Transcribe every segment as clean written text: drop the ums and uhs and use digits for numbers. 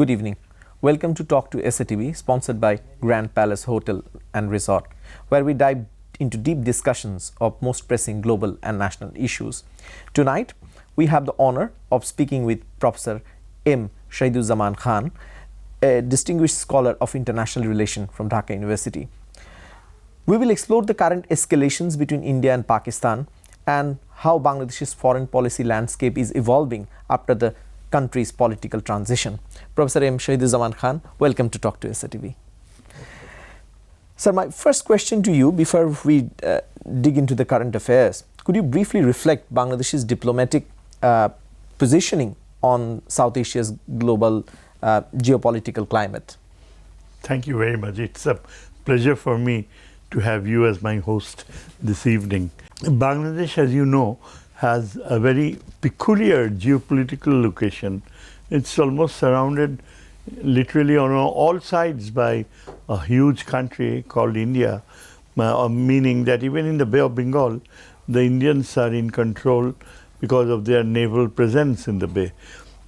Good evening. Welcome to Talk to Satv, sponsored by Grand Palace Hotel and Resort, where we dive into deep discussions of most pressing global and national issues. Tonight, we have the honor of speaking with Professor M. Shahiduzzaman Khan, a distinguished scholar of international relations from Dhaka University. We will explore the current escalations between India and Pakistan and how Bangladesh's foreign policy landscape is evolving after the country's political transition. Professor M. Shahiduzzaman Khan, welcome to Talk to Satv. Sir, my first question to you before we dig into the current affairs, could you briefly reflect Bangladesh's diplomatic positioning on South Asia's global geopolitical climate? Thank you very much. It's a pleasure for me to have you as my host this evening. Bangladesh, as you know, has a very peculiar geopolitical location. It's almost surrounded literally on all sides by a huge country called India, meaning that even in the Bay of Bengal, the Indians are in control because of their naval presence in the bay.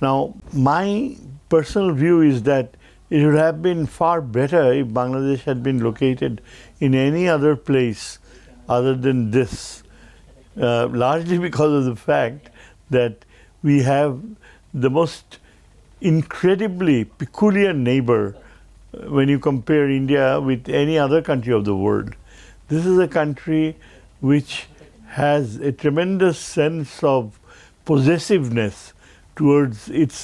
Now, my personal view is that it would have been far better if Bangladesh had been located in any other place other than this. Largely because of the fact that we have the most incredibly peculiar neighbor when you compare India with any other country of the world. This is a country which has a tremendous sense of possessiveness towards its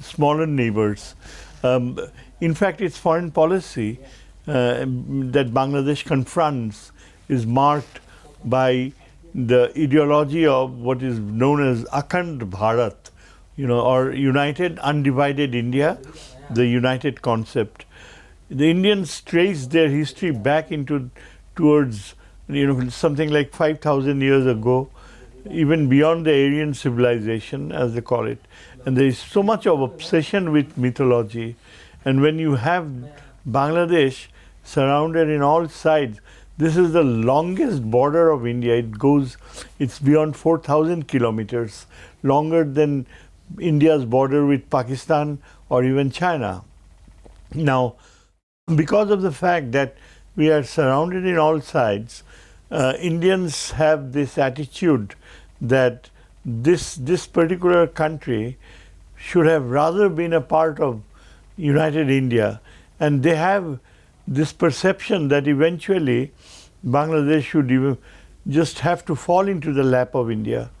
smaller neighbors. In fact, its foreign policy that Bangladesh confronts is marked by the ideology of what is known as Akhand Bharat, or United Undivided India, the united concept. The Indians trace their history back towards something like 5,000 years ago, even beyond the Aryan civilization, as they call it. And there is so much of obsession with mythology. And when you have Bangladesh surrounded in all sides, this is the longest border of India. It's beyond 4,000 kilometers, longer than India's border with Pakistan or even China. Now, because of the fact that we are surrounded in all sides, Indians have this attitude that this particular country should have rather been a part of United India, and they have this perception that eventually Bangladesh should even just have to fall into the lap of India.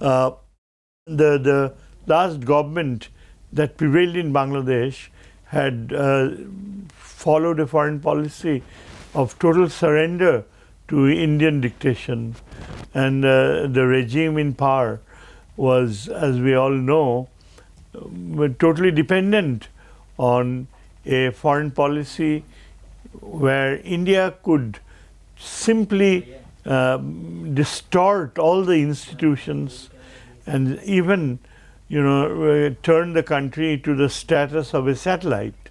The last government that prevailed in Bangladesh had followed a foreign policy of total surrender to Indian dictation, and the regime in power was, as we all know, totally dependent on a foreign policy where India could simply distort all the institutions and even turn the country to the status of a satellite.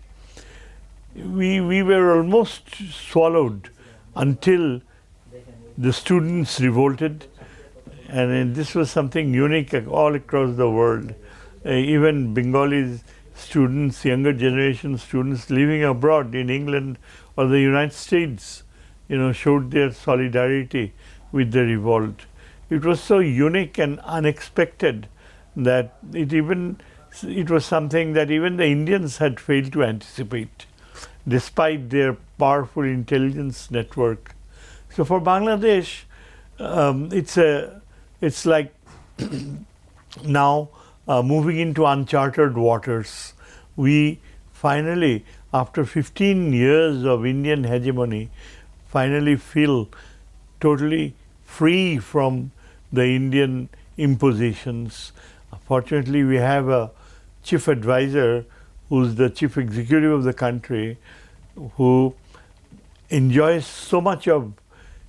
We were almost swallowed until the students revolted, and this was something unique all across the world. Even Bengali students, younger generation students living abroad in England or the United States, showed their solidarity with the revolt. It was so unique and unexpected that it was something that even the Indians had failed to anticipate, despite their powerful intelligence network. So for Bangladesh, it's like now moving into uncharted waters. We finally, after 15 years of Indian hegemony, finally feel totally free from the Indian impositions. Fortunately, we have a chief advisor who's the chief executive of the country, who enjoys so much of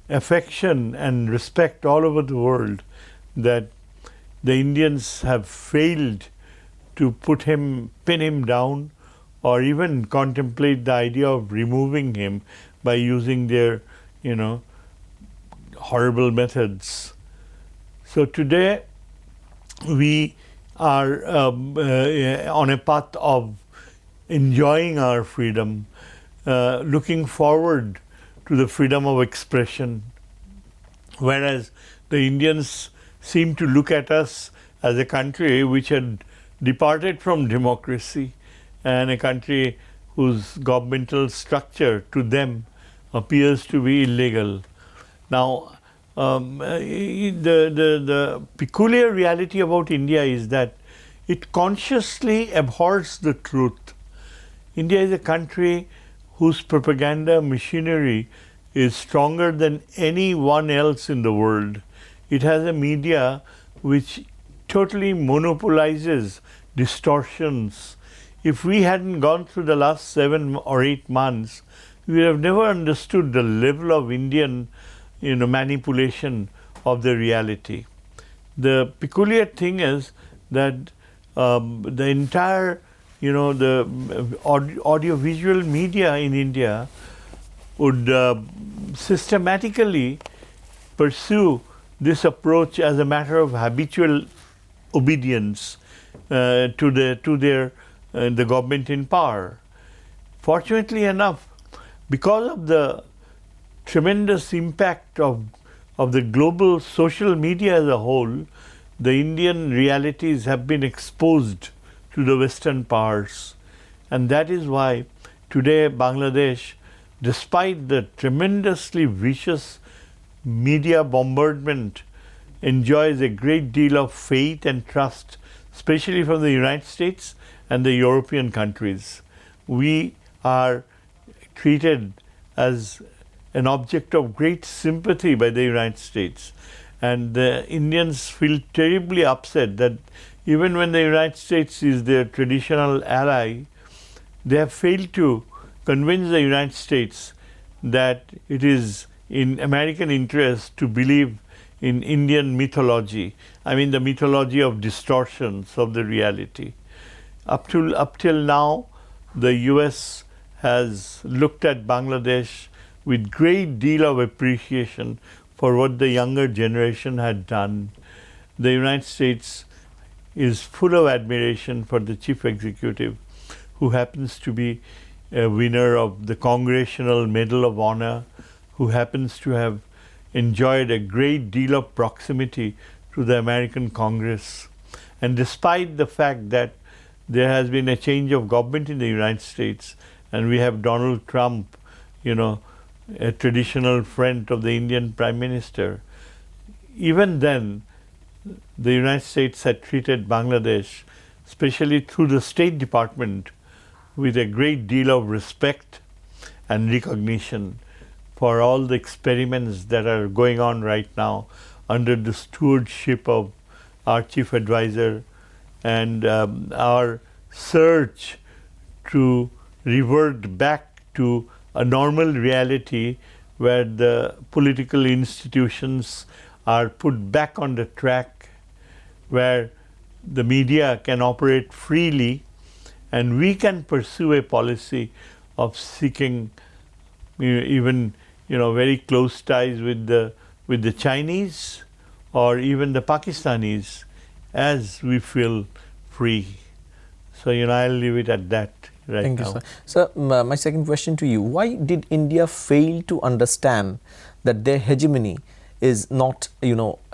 affection and respect all over the world that the Indians have failed to pin him down, or even contemplate the idea of removing him by using their, horrible methods. So today we are on a path of enjoying our freedom, looking forward to the freedom of expression, whereas the Indians seem to look at us as a country which had departed from democracy and a country whose governmental structure to them appears to be illegal. Now, the peculiar reality about India is that it consciously abhors the truth. India is a country whose propaganda machinery is stronger than anyone else in the world. It has a media which totally monopolizes distortions. If we hadn't gone through the last 7 or 8 months, we would have never understood the level of Indian manipulation of the reality. The peculiar thing is that the entire, the audiovisual media in India would systematically pursue this approach as a matter of habitual obedience to the government in power. Fortunately enough, because of the tremendous impact of the global social media as a whole, the Indian realities have been exposed to the Western powers. And that is why today Bangladesh, despite the tremendously vicious media bombardment, enjoys a great deal of faith and trust, especially from the United States and the European countries. We are treated as an object of great sympathy by the United States. And the Indians feel terribly upset that even when the United States is their traditional ally, they have failed to convince the United States that it is in American interest to believe in Indian mythology. I mean the mythology of distortions of the reality. Up till now, the US has looked at Bangladesh with great deal of appreciation for what the younger generation had done. The United States is full of admiration for the chief executive, who happens to be a winner of the Congressional Medal of Honor, who happens to have enjoyed a great deal of proximity to the American Congress. And despite the fact that there has been a change of government in the United States, and we have Donald Trump, a traditional friend of the Indian Prime Minister, even then, the United States had treated Bangladesh, especially through the State Department, with a great deal of respect and recognition for all the experiments that are going on right now under the stewardship of our chief advisor, and our search to revert back to a normal reality where the political institutions are put back on the track, where the media can operate freely, and we can pursue a policy of seeking even very close ties with the Chinese or even the Pakistanis as we feel free. So I'll leave it at that right Thank now. you, sir. So my second question to you: why did India fail to understand that their hegemony is not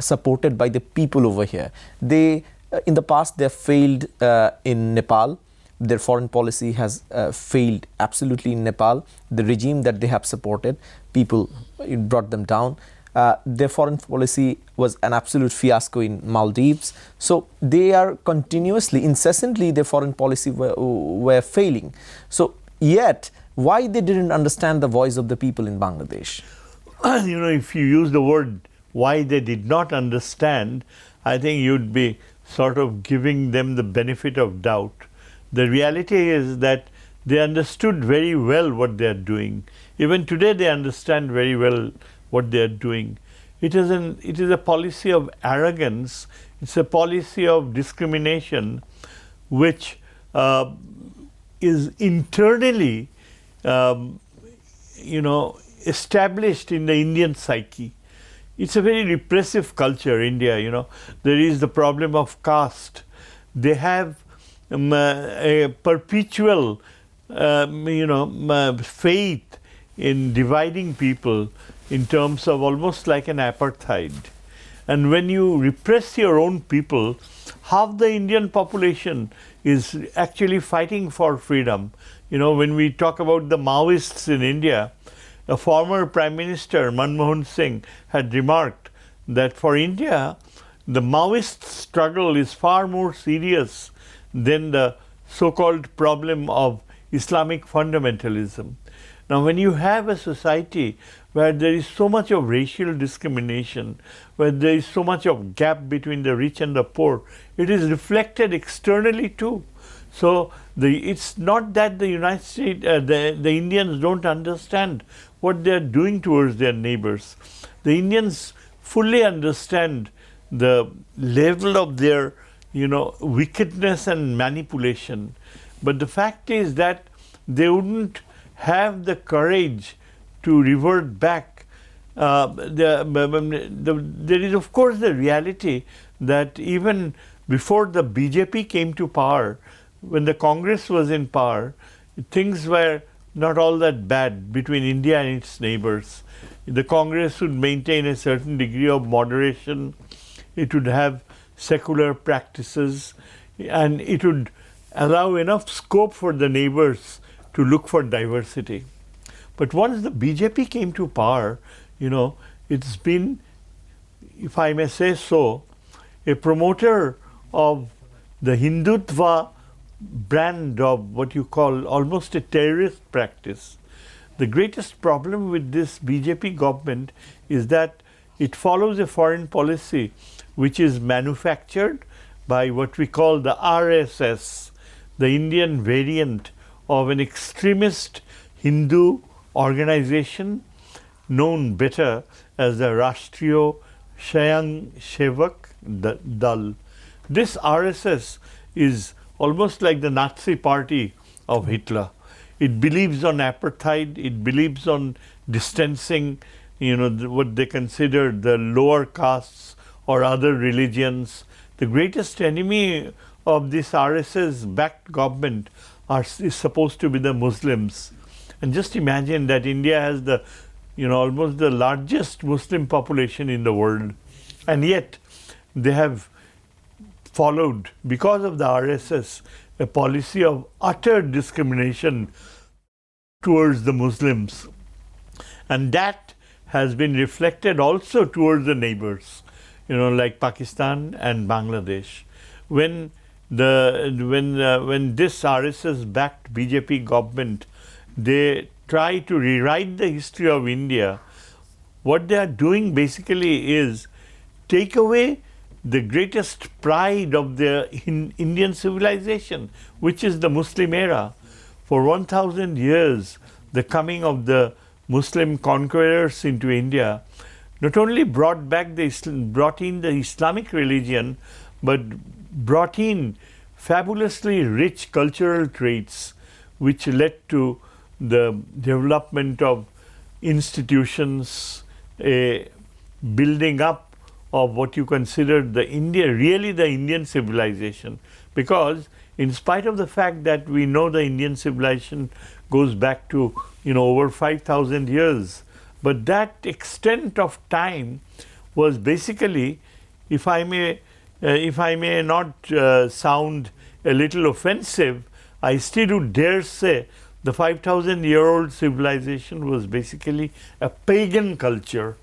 supported by the people over here? They in the past they have failed in Nepal. Their foreign policy has failed absolutely in Nepal. The regime that they have supported, it brought them down. Their foreign policy was an absolute fiasco in Maldives. So they are continuously, incessantly, their foreign policy were failing. So yet, why they didn't understand the voice of the people in Bangladesh? If you use the word why they did not understand, I think you'd be sort of giving them the benefit of doubt. The reality is that they understood very well what they are doing. Even today they understand very well what they are doing. It is a policy of arrogance. It's a policy of discrimination, which is internally, established in the Indian psyche. It's a very repressive culture, India. There is the problem of caste. They have a perpetual faith in dividing people in terms of almost like an apartheid. And when you repress your own people, half the Indian population is actually fighting for freedom. When we talk about the Maoists in India, a former Prime Minister, Manmohan Singh, had remarked that for India, the Maoist struggle is far more serious than the so-called problem of Islamic fundamentalism. Now, when you have a society where there is so much of racial discrimination, where there is so much of gap between the rich and the poor, it is reflected externally too. So it's not that the United States, the Indians don't understand what they are doing towards their neighbors. The Indians fully understand the level of their, wickedness and manipulation. But the fact is that they wouldn't have the courage to revert back. There is, of course, the reality that even before the BJP came to power, when the Congress was in power, things were not all that bad between India and its neighbors. The Congress would maintain a certain degree of moderation, it would have secular practices, and it would allow enough scope for the neighbors to look for diversity. But once the BJP came to power, it's been, if I may say so, a promoter of the Hindutva brand of what you call almost a terrorist practice. The greatest problem with this BJP government is that it follows a foreign policy which is manufactured by what we call the RSS, the Indian variant of an extremist Hindu organization known better as the Rashtriya Swayamsevak Dal. This RSS is almost like the Nazi party of Hitler. It believes on apartheid, it believes on distancing, what they consider the lower castes or other religions. The greatest enemy of this RSS-backed government is supposed to be the Muslims. And just imagine that India has almost the largest Muslim population in the world. And yet they have followed, because of the RSS, a policy of utter discrimination towards the Muslims. And that has been reflected also towards the neighbors, like Pakistan and Bangladesh. When this RSS-backed BJP government, they try to rewrite the history of India, what they are doing basically is take away the greatest pride of the Indian civilization, which is the Muslim era. For 1,000 years, the coming of the Muslim conquerors into India not only brought in the Islamic religion, but brought in fabulously rich cultural traits, which led to the development of institutions, a building up of what you consider the Indian civilization. Because in spite of the fact that we know the Indian civilization goes back to over 5,000 years, but that extent of time was basically, if I may not sound a little offensive, I still would dare say the 5,000-year-old civilization was basically a pagan culture,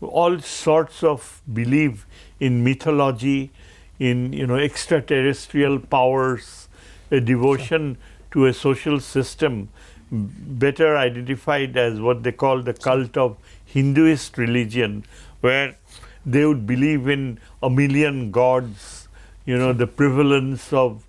all sorts of belief in mythology, in extraterrestrial powers, a devotion to a social system better identified as what they call the cult of Hinduist religion, where they would believe in a million gods, the prevalence of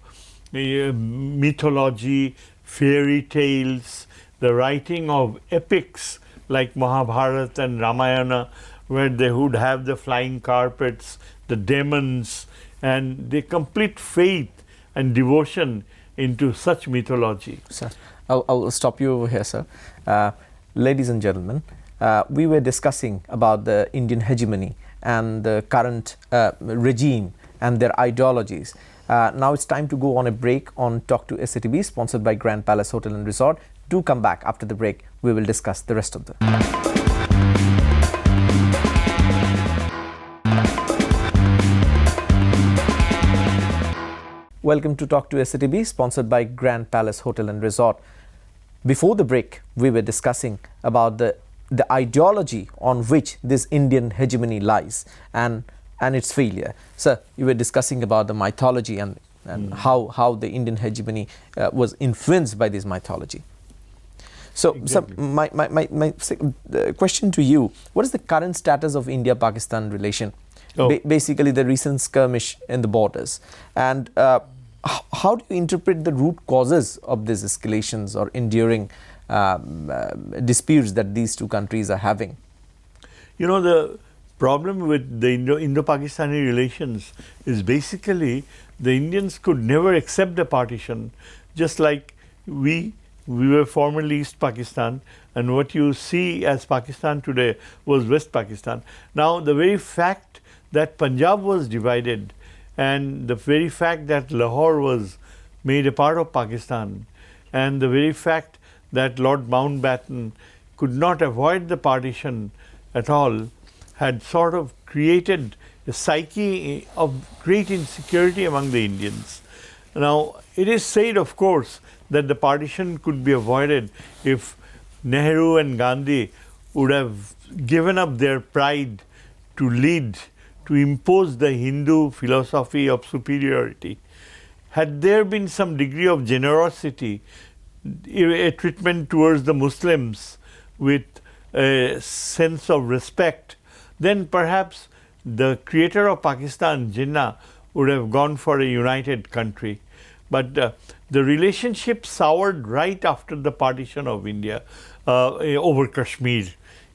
mythology, fairy tales, the writing of epics like Mahabharata and Ramayana, where they would have the flying carpets, the demons, and the complete faith and devotion into such mythology. Sir, I'll stop you over here, sir. Ladies and gentlemen, we were discussing about the Indian hegemony and the current regime and their ideologies. Now it's time to go on a break on Talk to SATV, sponsored by Grand Palace Hotel and Resort. Do come back after the break. We will discuss the rest of the. Welcome to Talk to SATV, sponsored by Grand Palace Hotel and Resort. Before the break, we were discussing about the ideology on which this Indian hegemony lies and its failure. Sir, you were discussing about the mythology and how the Indian hegemony was influenced by this mythology. So, Exactly. my question to you, what is the current status of India-Pakistan relation? Basically, the recent skirmish in the borders. And how do you interpret the root causes of these escalations or enduring disputes that these two countries are having? You know, the problem with the Indo-Pakistani relations is basically the Indians could never accept the partition, just like we were formerly East Pakistan, and what you see as Pakistan today was West Pakistan. Now, the very fact that Punjab was divided and the very fact that Lahore was made a part of Pakistan and the very fact that Lord Mountbatten could not avoid the partition at all had sort of created a psyche of great insecurity among the Indians. Now, it is said, of course, that the partition could be avoided if Nehru and Gandhi would have given up their pride to lead, to impose the Hindu philosophy of superiority. Had there been some degree of generosity, a treatment towards the Muslims with a sense of respect, then perhaps the creator of Pakistan, Jinnah, would have gone for a united country. But the relationship soured right after the partition of India over Kashmir.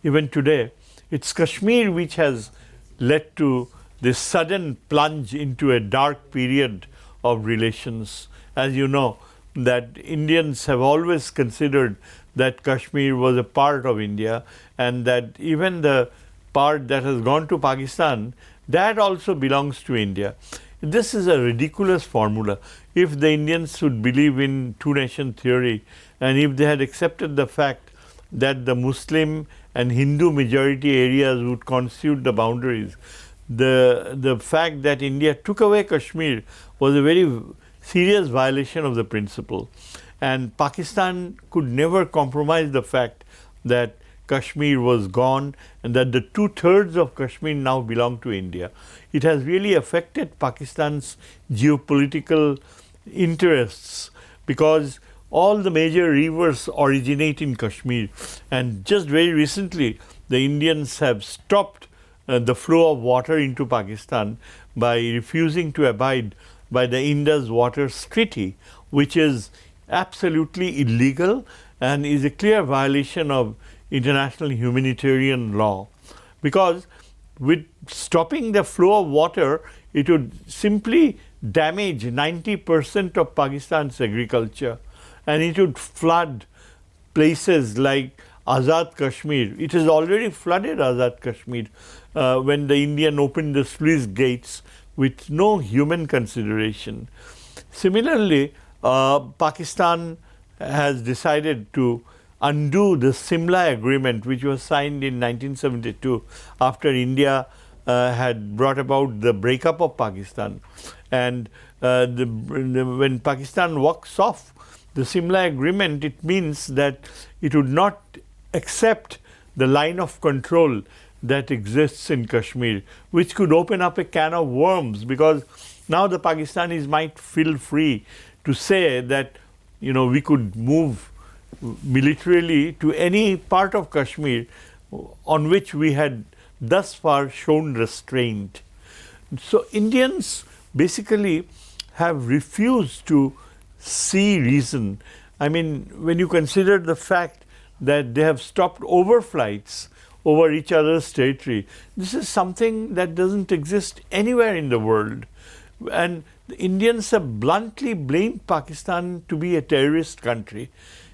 Even today, it's Kashmir which has led to this sudden plunge into a dark period of relations. As you know, that Indians have always considered that Kashmir was a part of India, and that even the part that has gone to Pakistan, that also belongs to India. This is a ridiculous formula. If the Indians should believe in two-nation theory, and if they had accepted the fact that the Muslim and Hindu majority areas would constitute the boundaries, the fact that India took away Kashmir was a very serious violation of the principle. And Pakistan could never compromise the fact that Kashmir was gone and that the 2/3 of Kashmir now belong to India. It has really affected Pakistan's geopolitical interests because all the major rivers originate in Kashmir, and just very recently the Indians have stopped the flow of water into Pakistan by refusing to abide by the Indus Waters Treaty, which is absolutely illegal and is a clear violation of international humanitarian law. Because with stopping the flow of water, it would simply damage 90% of Pakistan's agriculture, and it would flood places like Azad Kashmir. It has already flooded Azad Kashmir when the Indian opened the sluice gates with no human consideration. Similarly, Pakistan has decided to undo the Simla Agreement, which was signed in 1972 after India had brought about the breakup of Pakistan. And when Pakistan walks off the Simla Agreement, it means that it would not accept the line of control that exists in Kashmir, which could open up a can of worms, because now the Pakistanis might feel free to say that, you know, we could move militarily to any part of Kashmir on which we had thus far shown restraint. So Indians basically have refused to see reason. I mean, when you consider the fact that they have stopped overflights over each other's territory, this is something that doesn't exist anywhere in the world. And the Indians have bluntly blamed Pakistan to be a terrorist country.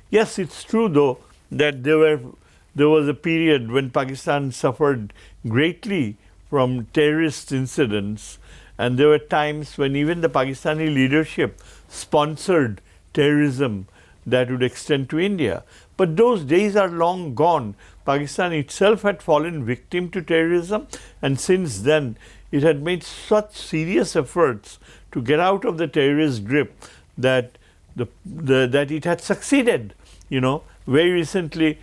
Yes, it's true though that there was a period when Pakistan suffered greatly from terrorist incidents, And there were times when even the Pakistani leadership sponsored terrorism that would extend to India. But those days are long gone. Pakistan itself had fallen victim to terrorism, and since then it had made such serious efforts to get out of the terrorist grip that that it had succeeded. You know, very recently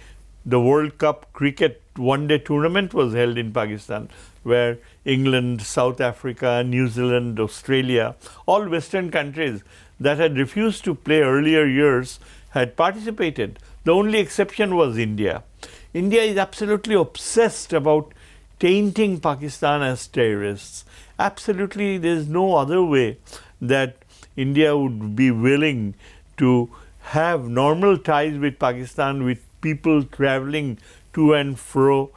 the World Cup cricket one-day tournament was held in Pakistan, where England, South Africa, New Zealand, Australia, all Western countries that had refused to play earlier years had participated. The only exception was India. India is absolutely obsessed about tainting Pakistan as terrorists. Absolutely, there is no other way that India would be willing to have normal ties with Pakistan, with people traveling to and fro.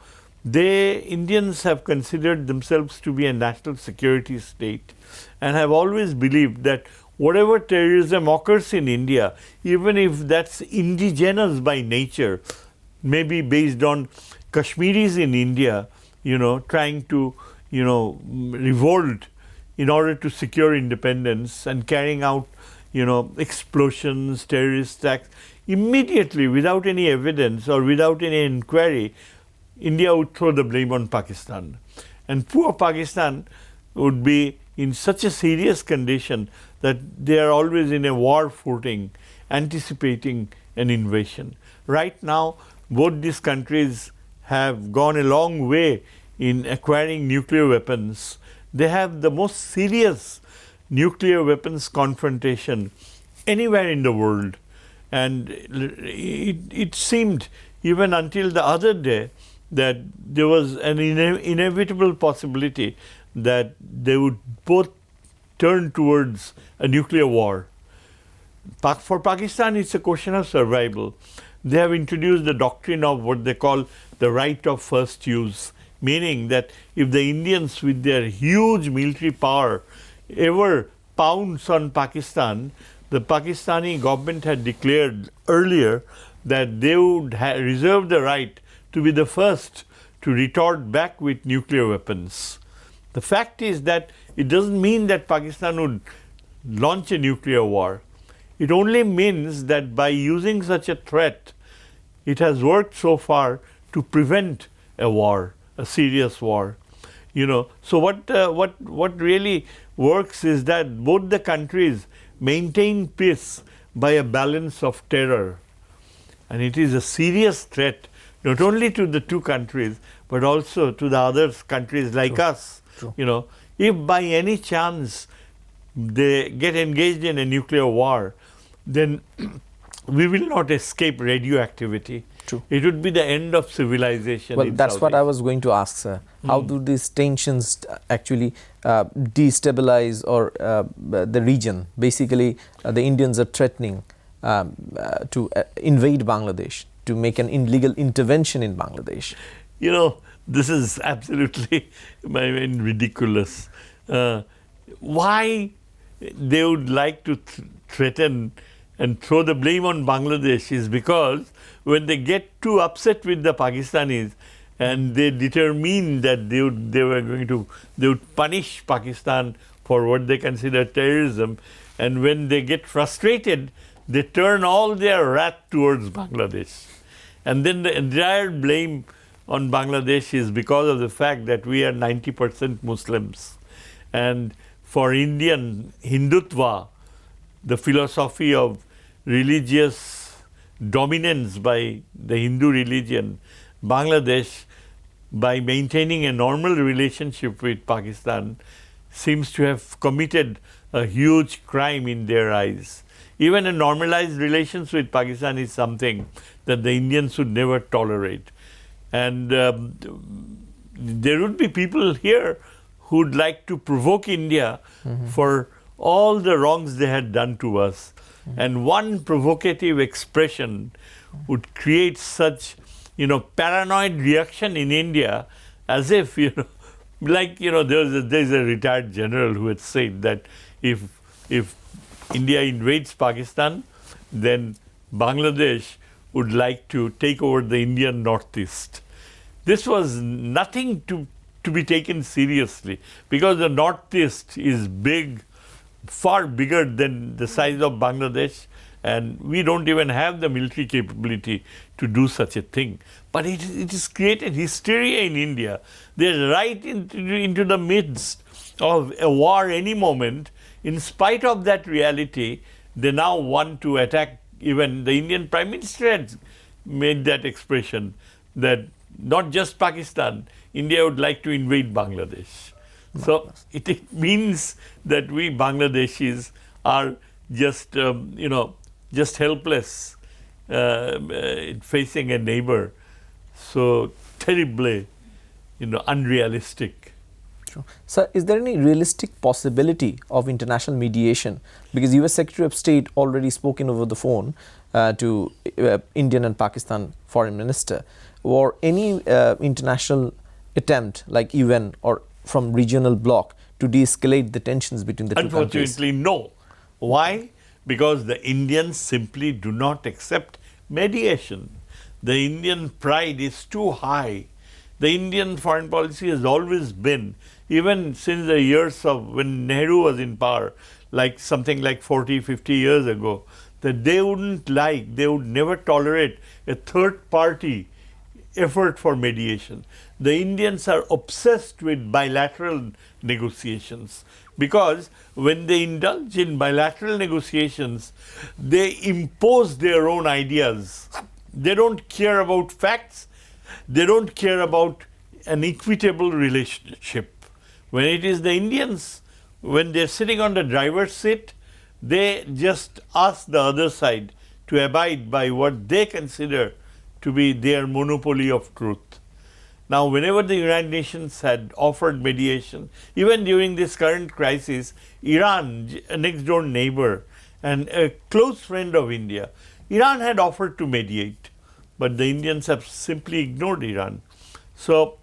Indians have considered themselves to be a national security state and have always believed that whatever terrorism occurs in India, even if that's indigenous by nature, maybe based on Kashmiris in India, trying to, revolt in order to secure independence and carrying out, explosions, terrorist attacks, immediately, without any evidence or without any inquiry, India would throw the blame on Pakistan. And poor Pakistan would be in such a serious condition that they are always in a war footing, anticipating an invasion. Right now, both these countries have gone a long way in acquiring nuclear weapons. They have the most serious nuclear weapons confrontation anywhere in the world. And it seemed, even until the other day, that there was an inevitable possibility that they would both turn towards a nuclear war. For Pakistan, it's a question of survival. They have introduced the doctrine of what they call the right of first use, meaning that if the Indians, with their huge military power, ever pounce on Pakistan, the Pakistani government had declared earlier that they would reserve the right to be the first to retort back with nuclear weapons. The fact is that it doesn't mean that Pakistan would launch a nuclear war. It only means that by using such a threat, it has worked so far to prevent a war, a serious war. So what really works is that both the countries maintain peace by a balance of terror. And it is a serious threat, not only to the two countries, but also to the other countries like us. True. If by any chance they get engaged in a nuclear war, then we will not escape radioactivity. True. It would be the end of civilization. Well, that's what I was going to ask, sir. How do these tensions actually destabilize or the region? Basically, the Indians are threatening to invade Bangladesh, to make an illegal intervention in Bangladesh. This is absolutely ridiculous. Why they would like to threaten and throw the blame on Bangladesh is because when they get too upset with the Pakistanis and they determine that they would punish Pakistan for what they consider terrorism, and when they get frustrated, they turn all their wrath towards Bangladesh. And then the entire blame on Bangladesh is because of the fact that we are 90% Muslims. And for Indian Hindutva, the philosophy of religious dominance by the Hindu religion, Bangladesh, by maintaining a normal relationship with Pakistan, seems to have committed a huge crime in their eyes. Even a normalized relations with Pakistan is something that the Indians would never tolerate. And there would be people here who would like to provoke India for all the wrongs they had done to us. And one provocative expression would create such, paranoid reaction in India, as if, there's a retired general who had said that if India invades Pakistan, then Bangladesh would like to take over the Indian Northeast. This was nothing to to be taken seriously, because the Northeast is big, far bigger than the size of Bangladesh, and we don't even have the military capability to do such a thing. But it has created hysteria in India. They're right into the midst of a war any moment. In spite of that reality, they now want to attack. Even the Indian Prime Minister had made that expression that not just Pakistan, India would like to invade Bangladesh. So it means that we Bangladeshis are just, just helpless facing a neighbor so terribly, unrealistic. Sure. Sir, is there any realistic possibility of international mediation? Because US Secretary of State already spoken over the phone to Indian and Pakistan foreign minister, or any international attempt like UN or from regional bloc to de-escalate the tensions between the two countries? Unfortunately, no. Why? Because the Indians simply do not accept mediation. The Indian pride is too high. The Indian foreign policy has always been, even since the years of when Nehru was in power, like something like 40, 50 years ago, that they would never tolerate a third party effort for mediation. The Indians are obsessed with bilateral negotiations, because when they indulge in bilateral negotiations, they impose their own ideas. They don't care about facts. They don't care about an equitable relationship. When it is the Indians, when they're sitting on the driver's seat, they just ask the other side to abide by what they consider to be their monopoly of truth. Now, whenever the United Nations had offered mediation, even during this current crisis, Iran, a next door neighbor and a close friend of India, Iran had offered to mediate, but the Indians have simply ignored Iran. So,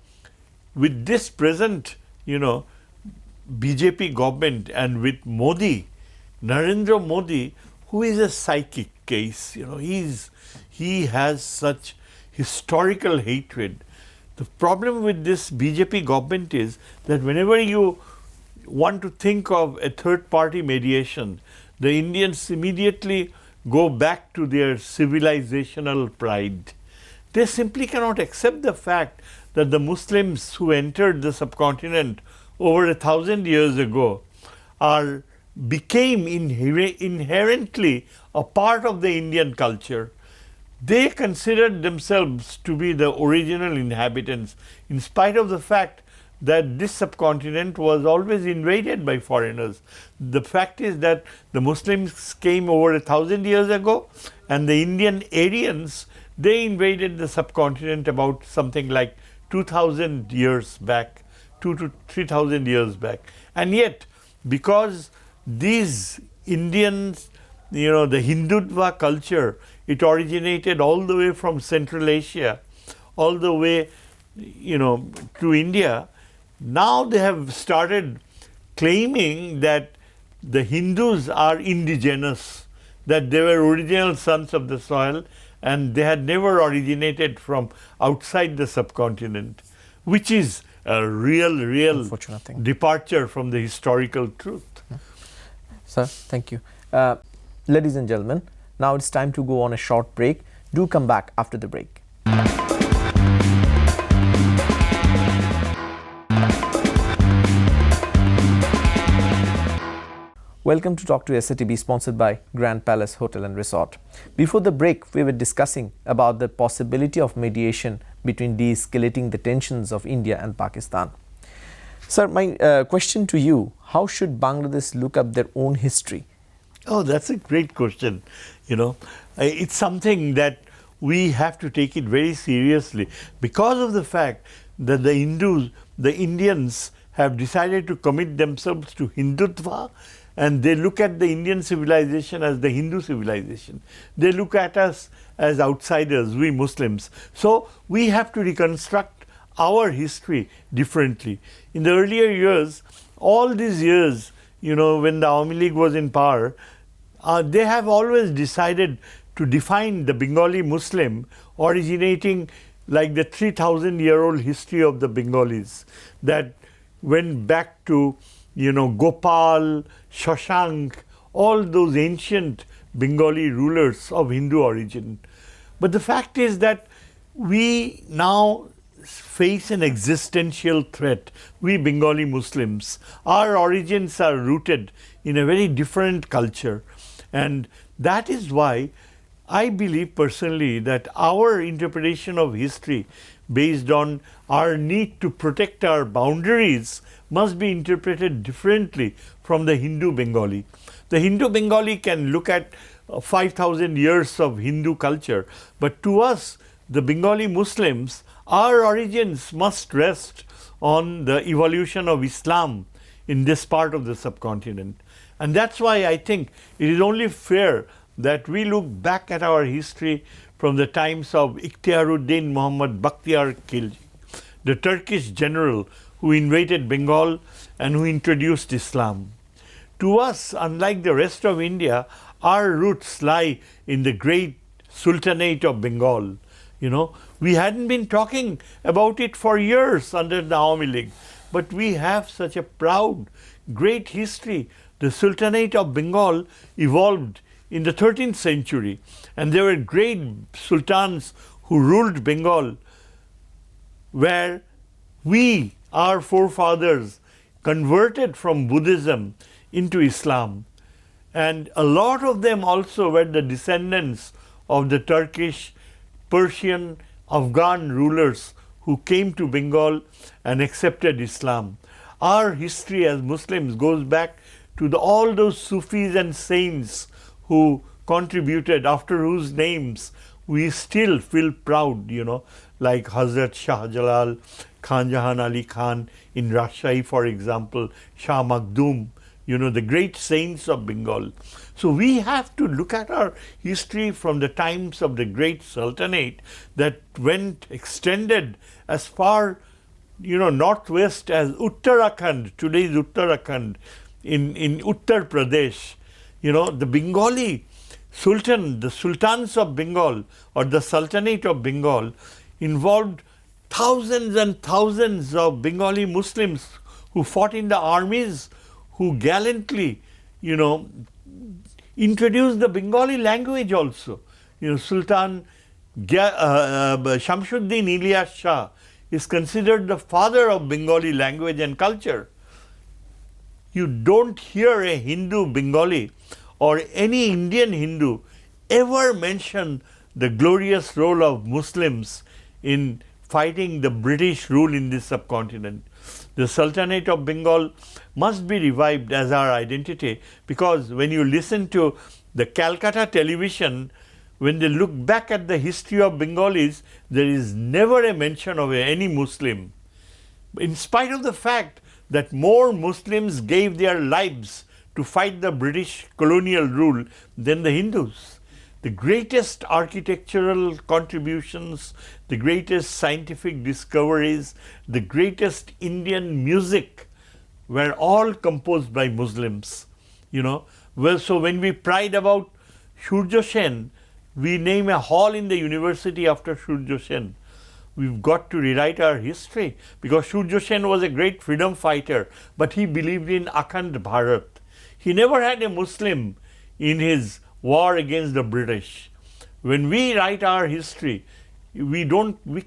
with this present, BJP government, and with Modi, Narendra Modi, who is a psychic case, he has such historical hatred. The problem with this BJP government is that whenever you want to think of a third party mediation, the Indians immediately go back to their civilizational pride. They simply cannot accept the fact that the Muslims who entered the subcontinent over 1,000 years ago became inherently a part of the Indian culture. They considered themselves to be the original inhabitants, in spite of the fact that this subcontinent was always invaded by foreigners. The fact is that the Muslims came over 1,000 years ago, and the Indian Aryans, they invaded the subcontinent about something like 2,000 years back, 2,000 to 3,000 years back. And yet, because these Indians, the Hindutva culture, it originated all the way from Central Asia, all the way, to India. Now they have started claiming that the Hindus are indigenous, that they were original sons of the soil, and they had never originated from outside the subcontinent, which is a real departure from the historical truth. Sir, thank you. Ladies and gentlemen, now it's time to go on a short break. Do come back after the break. Welcome to Talk to SATV, sponsored by Grand Palace Hotel and Resort. Before the break, we were discussing about the possibility of mediation between de-escalating the tensions of India and Pakistan. Sir, my question to you, how should Bangladesh look up their own history? Oh, that's a great question. It's something that we have to take it very seriously, because of the fact that the Indians have decided to commit themselves to Hindutva, and they look at the Indian civilization as the Hindu civilization. They look at us as outsiders, we Muslims. So we have to reconstruct our history differently. In the earlier years, all these years, when the Awami League was in power, they have always decided to define the Bengali Muslim originating like the 3,000-year-old history of the Bengalis that went back to, Gopal, Shashank, all those ancient Bengali rulers of Hindu origin. But the fact is that we now face an existential threat. We Bengali Muslims, our origins are rooted in a very different culture. And that is why I believe personally that our interpretation of history based on our need to protect our boundaries must be interpreted differently from the Hindu Bengali. The Hindu Bengali can look at 5,000 years of Hindu culture, but to us, the Bengali Muslims, our origins must rest on the evolution of Islam in this part of the subcontinent. And that's why I think it is only fair that we look back at our history from the times of Ikhtiaruddin Muhammad Bakhtiyar Khilji, the Turkish general who invaded Bengal and who introduced Islam. To us, unlike the rest of India, our roots lie in the great Sultanate of Bengal. We hadn't been talking about it for years under the Awami League, but we have such a proud, great history. The Sultanate of Bengal evolved in the 13th century, and there were great sultans who ruled Bengal, where we, our forefathers, converted from Buddhism into Islam. And a lot of them also were the descendants of the Turkish, Persian, Afghan rulers who came to Bengal and accepted Islam. Our history as Muslims goes back to all those Sufis and saints who contributed, after whose names we still feel proud, like Hazrat Shah Jalal, Khan Jahan Ali Khan in Rajshahi, for example, Shah Makhdoom, the great saints of Bengal. So we have to look at our history from the times of the great Sultanate that extended as far, northwest as Uttarakhand, today's Uttarakhand, in Uttar Pradesh. The Bengali Sultan, the Sultans of Bengal or the Sultanate of Bengal involved thousands and thousands of Bengali Muslims who fought in the armies, who gallantly, introduced the Bengali language also. Sultan Shamsuddin Ilyas Shah is considered the father of Bengali language and culture. You don't hear a Hindu Bengali or any Indian Hindu ever mention the glorious role of Muslims in fighting the British rule in this subcontinent. The Sultanate of Bengal must be revived as our identity, because when you listen to the Calcutta television, when they look back at the history of Bengalis, there is never a mention of any Muslim. In spite of the fact that more Muslims gave their lives to fight the British colonial rule than the Hindus. The greatest architectural contributions, the greatest scientific discoveries, the greatest Indian music were all composed by Muslims. So when we pride about Surya Sen, we name a hall in the university after Surya Sen. We've got to rewrite our history, because Surya Sen was a great freedom fighter, but he believed in Akhand Bharat. He never had a Muslim in his war against the British. When we write our history, we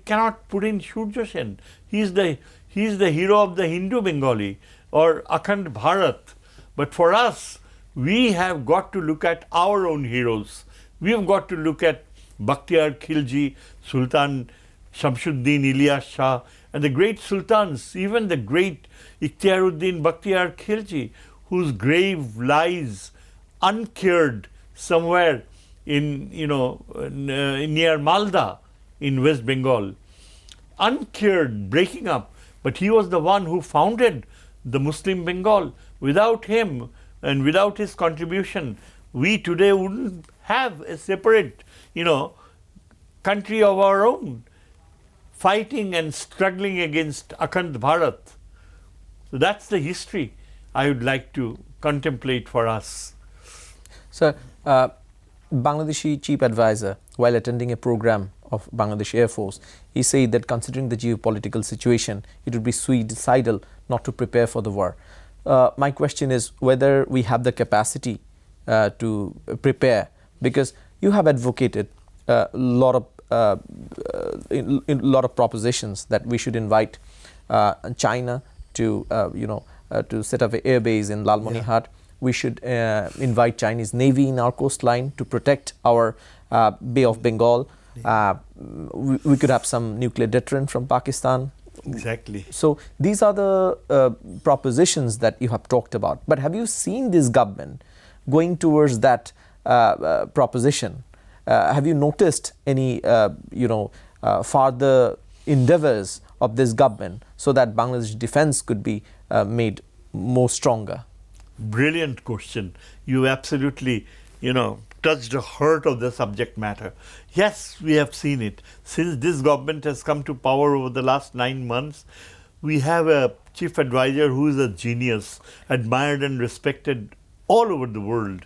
cannot put in Surya Sen. He's the hero of the Hindu Bengali or Akhand Bharat. But for us, we have got to look at our own heroes. We have got to look at Bakhtiyar Khilji, Sultan Shamsuddin Ilyas Shah, and the great sultans, even the great Ikhtiaruddin Bakhtiyar Khilji, whose grave lies uncared somewhere in near Malda in West Bengal, uncared, breaking up. But he was the one who founded the Muslim Bengal. Without him and without his contribution, we today wouldn't have a separate, country of our own, fighting and struggling against Akhand Bharat. So that's the history I would like to contemplate for us. Sir, Bangladeshi chief advisor, while attending a program of Bangladesh Air Force, he said that considering the geopolitical situation, it would be suicidal not to prepare for the war. My question is whether we have the capacity to prepare, because you have advocated a lot of propositions that we should invite China to to set up an air base in Lalmonirhat. We should invite Chinese Navy in our coastline to protect our Bay of Bengal. We could have some nuclear deterrent from Pakistan. Exactly. So these are the propositions that you have talked about. But have you seen this government going towards that proposition? Have you noticed any further endeavors of this government so that Bangladesh defense could be made more stronger? Brilliant question. You absolutely, touched the heart of the subject matter. Yes, we have seen it. Since this government has come to power over the last 9 months, we have a chief advisor who is a genius, admired and respected all over the world.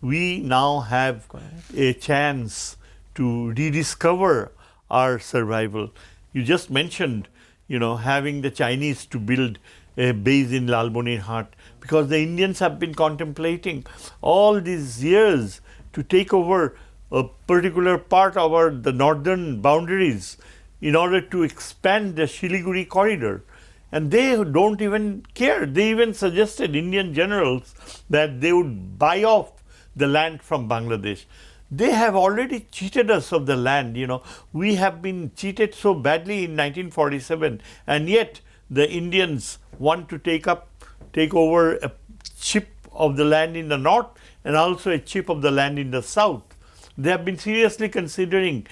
We now have a chance to rediscover our survival. You just mentioned, having the Chinese to build a base in Lalmonirhat, because the Indians have been contemplating all these years to take over a particular part of the northern boundaries in order to expand the Siliguri corridor. And they don't even care. They even suggested, Indian generals, that they would buy off the land from Bangladesh. They have already cheated us of the land. We have been cheated so badly in 1947, and yet the Indians want to take over a chip of the land in the north and also a chip of the land in the south. They have been seriously considering,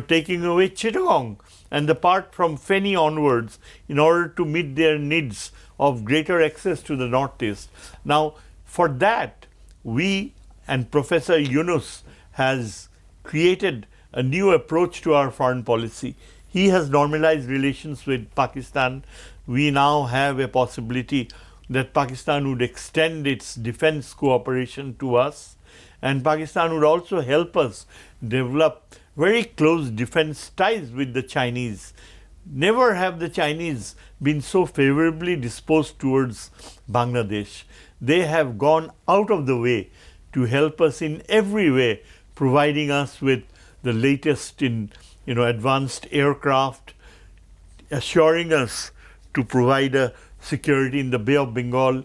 taking away Chittagong and the part from Feni onwards in order to meet their needs of greater access to the northeast. Now, for that, we and Professor Yunus has created a new approach to our foreign policy. He has normalized relations with Pakistan. We now have a possibility that Pakistan would extend its defense cooperation to us, and Pakistan would also help us develop very close defense ties with the Chinese. Never have the Chinese been so favorably disposed towards Bangladesh. They have gone out of the way to help us in every way, providing us with the latest in advanced aircraft, assuring us to provide a security in the Bay of Bengal.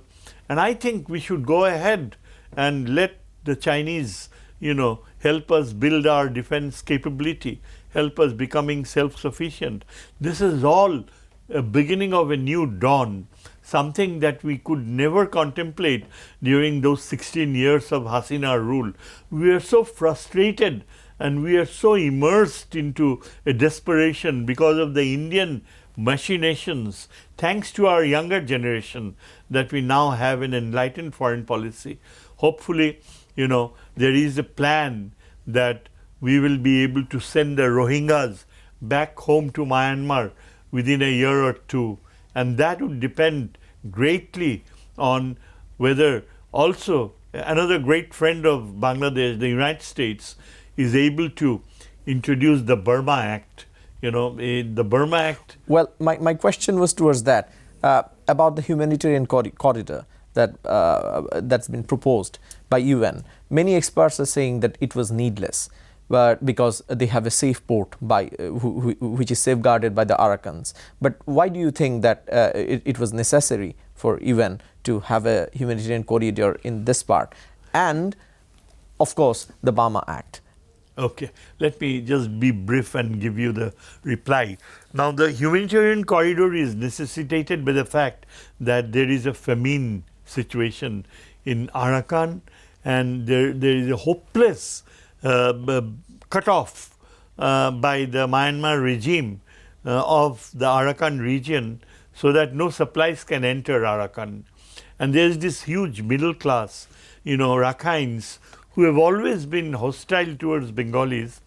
And I think we should go ahead and let the Chinese, help us build our defense capability, help us becoming self-sufficient. This is all a beginning of a new dawn, something that we could never contemplate during those 16 years of Hasina rule. We are so frustrated and we are so immersed into a desperation because of the Indian machinations, thanks to our younger generation, that we now have an enlightened foreign policy. Hopefully, there is a plan that we will be able to send the Rohingyas back home to Myanmar within a year or two. And that would depend greatly on whether also another great friend of Bangladesh, the United States, is able to introduce the Burma Act. The Burma Act. Well, my question was towards that, about the humanitarian corridor that's been proposed by UN. Many experts are saying that it was needless, but because they have a safe port which is safeguarded by the Arakans. But why do you think that it was necessary for UN to have a humanitarian corridor in this part? And, of course, the Burma Act. Okay, let me just be brief and give you the reply. Now, the humanitarian corridor is necessitated by the fact that there is a famine situation in Arakan, and there is a hopeless cutoff by the Myanmar regime of the Arakan region, so that no supplies can enter Arakan. And there is this huge middle class, Rakhines, who have always been hostile towards Bengalis.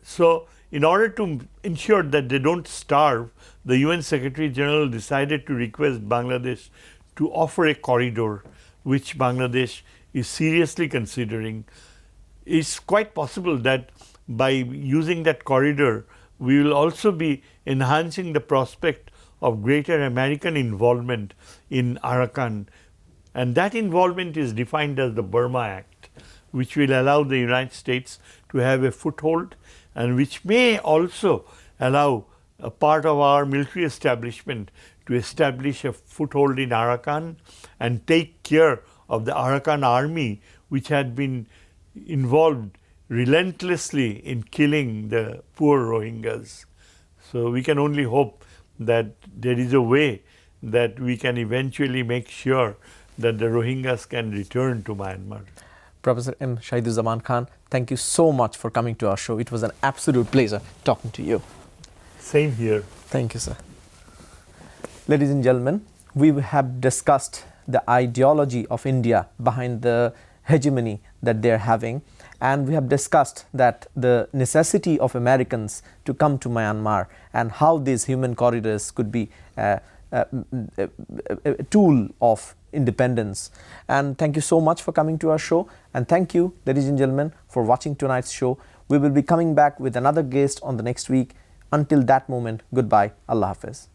So in order to ensure that they don't starve, the UN Secretary General decided to request Bangladesh to offer a corridor, which Bangladesh is seriously considering. It's quite possible that by using that corridor, we will also be enhancing the prospect of greater American involvement in Arakan. And that involvement is defined as the Burma Act, which will allow the United States to have a foothold and which may also allow a part of our military establishment to establish a foothold in Arakan and take care of the Arakan army, which had been involved relentlessly in killing the poor Rohingyas. So we can only hope that there is a way that we can eventually make sure that the Rohingyas can return to Myanmar. Professor M. Shahiduzzaman Khan, thank you so much for coming to our show. It was an absolute pleasure talking to you. Same here. Thank you, sir. Ladies and gentlemen, we have discussed the ideology of India behind the hegemony that they're having, and we have discussed that the necessity of Americans to come to Myanmar and how these human corridors could be a tool of independence. And thank you so much for coming to our show, and thank you, ladies and gentlemen, for watching tonight's show. We will be coming back with another guest on the next week. Until that moment, goodbye. Allah Hafiz.